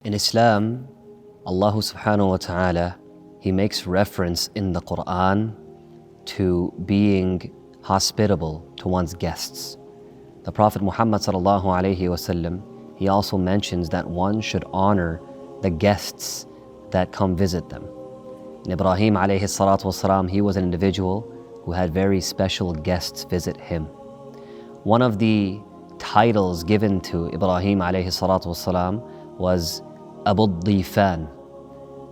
In Islam, Allah subhanahu wa ta'ala, He makes reference in the Quran to being hospitable to one's guests. The Prophet Muhammad sallallahu alayhi wasallam, he also mentions that one should honor the guests that come visit them. And Ibrahim alayhi salatu wasalam, he was an individual who had very special guests visit him. One of the titles given to Ibrahim alayhi salatu wasalam was Abu Dhifan.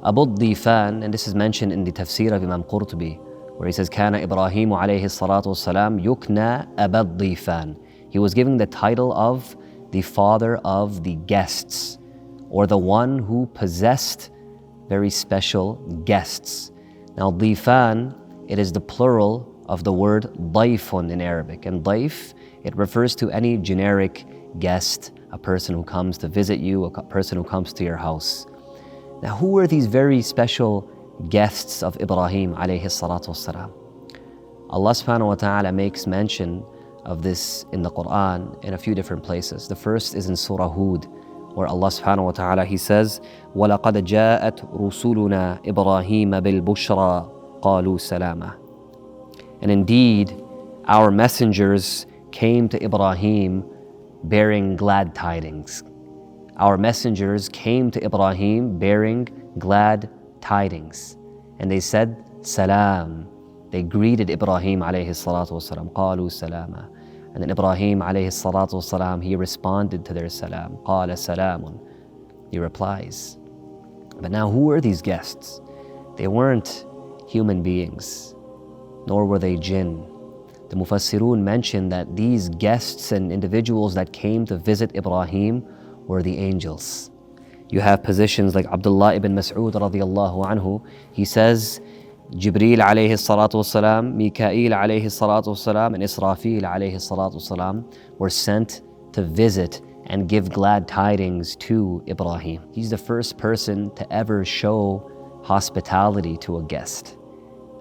Abu Dhifan, and this is mentioned in the tafsir of Imam Qurtubi, where he says, Kana Ibrahim alayhi salatu wasalam yukna Abu Dhifan. He was given the title of the father of the guests, or the one who possessed very special guests. Now, Dhifan, it is the plural of the word daifun in Arabic. And daif, it refers to any generic guest, a person who comes to visit you, a person who comes to your house. Now, who were these very special guests of Ibrahim alayhi salatu wasalam? Allah subhanahu wa ta'ala makes mention of this in the Quran in a few different places. The first is in Surah Hud, where Allah subhanahu wa ta'ala, He says, وَلَقَدْ جَاءَتْ رُسُلُنَا إِبْرَاهِيمَ بِالْبُشْرَى قَالُوا سَلَامًا. And indeed, our messengers came to Ibrahim bearing glad tidings. Our messengers came to Ibrahim bearing glad tidings. And they said, Salam. They greeted Ibrahim alayhi salatu wasalam. Qalu salama. And then Ibrahim alayhi salatu wasalam, he responded to their salam. Qala salamun. He replies. But now, who were these guests? They weren't human beings, nor were they jinn. The Mufassirun mentioned that these guests and individuals that came to visit Ibrahim were the angels. You have positions like Abdullah ibn Mas'ud radiyallahu anhu. He says, Jibreel alayhi salatu wasalam, Mikael alayhi salatu wasalam, and Israfil alayhi salatu wasalam were sent to visit and give glad tidings to Ibrahim. He's the first person to ever show hospitality to a guest.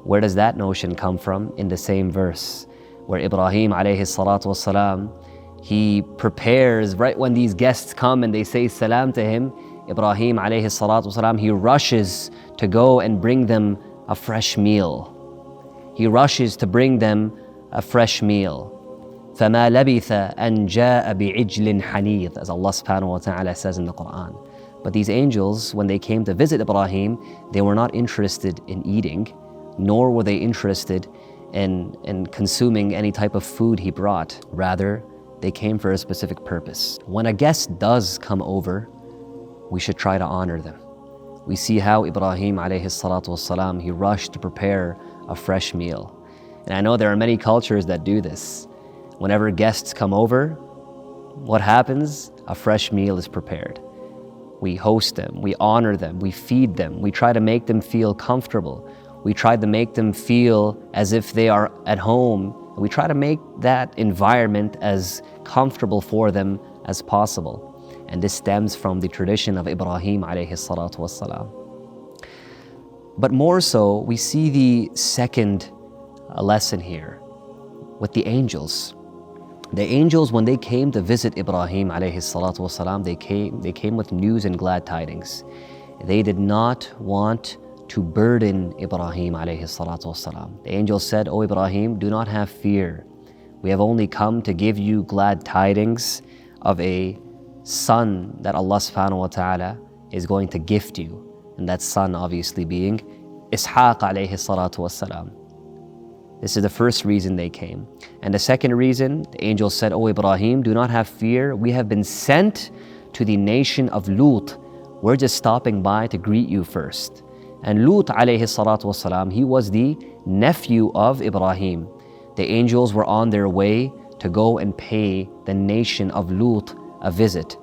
Where does that notion come from? In the same verse, where Ibrahim alayhi salatu wasalam, he prepares right when these guests come and they say salam to him. Ibrahim alayhi salatu wasalam, he rushes to go and bring them a fresh meal. He rushes to bring them a fresh meal. فَمَا لَبِثَ أَنْ جَاءَ بِعِجْلٍ حَنِيظٍ, as Allah subhanahu wa ta'ala says in the Quran. But these angels, when they came to visit Ibrahim, they were not interested in eating, nor were they interested in consuming any type of food he brought. Rather, they came for a specific purpose. When a guest does come over, we should try to honor them. We see how Ibrahim alayhi salatu wasalam, he rushed to prepare a fresh meal. And I know there are many cultures that do this. Whenever guests come over, what happens? A fresh meal is prepared. We host them, we honor them, we feed them, we try to make them feel comfortable. We try to make them feel as if they are at home. We try to make that environment as comfortable for them as possible. And this stems from the tradition of Ibrahim alayhi salatu wassalam. But more so, we see the second lesson here with the angels. The angels, when they came to visit Ibrahim alayhi salatu wassalam, they came with news and glad tidings. They did not want to burden Ibrahim alayhi salatu wasalam. The angel said, O Ibrahim, do not have fear. We have only come to give you glad tidings of a son that Allah subhanahu wa ta'ala is going to gift you. And that son obviously being Ishaq alayhi salatu wasalam. This is the first reason they came. And the second reason, the angel said, O Ibrahim, do not have fear. We have been sent to the nation of Lut. We're just stopping by to greet you first. And Lut alayhi salatu wasalam, he was the nephew of Ibrahim. The angels were on their way to go and pay the nation of Lut a visit,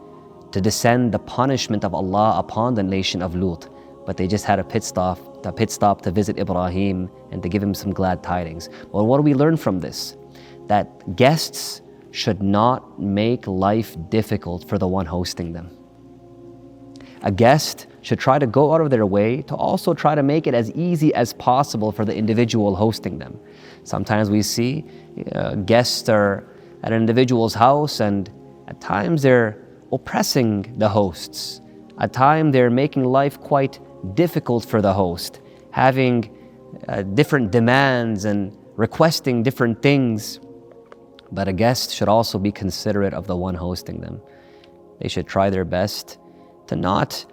to descend the punishment of Allah upon the nation of Lut. But they just had a pit stop to visit Ibrahim and to give him some glad tidings. Well, what do we learn from this? That guests should not make life difficult for the one hosting them. A guest should try to go out of their way to also try to make it as easy as possible for the individual hosting them. Sometimes we see guests are at an individual's house and at times they're oppressing the hosts. At times, they're making life quite difficult for the host, having different demands and requesting different things. But a guest should also be considerate of the one hosting them. They should try their best to not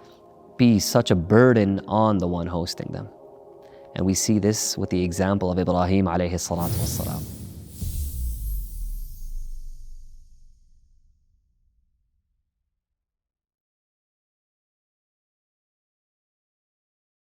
be such a burden on the one hosting them. And we see this with the example of Ibrahim alayhi salatu wassalam.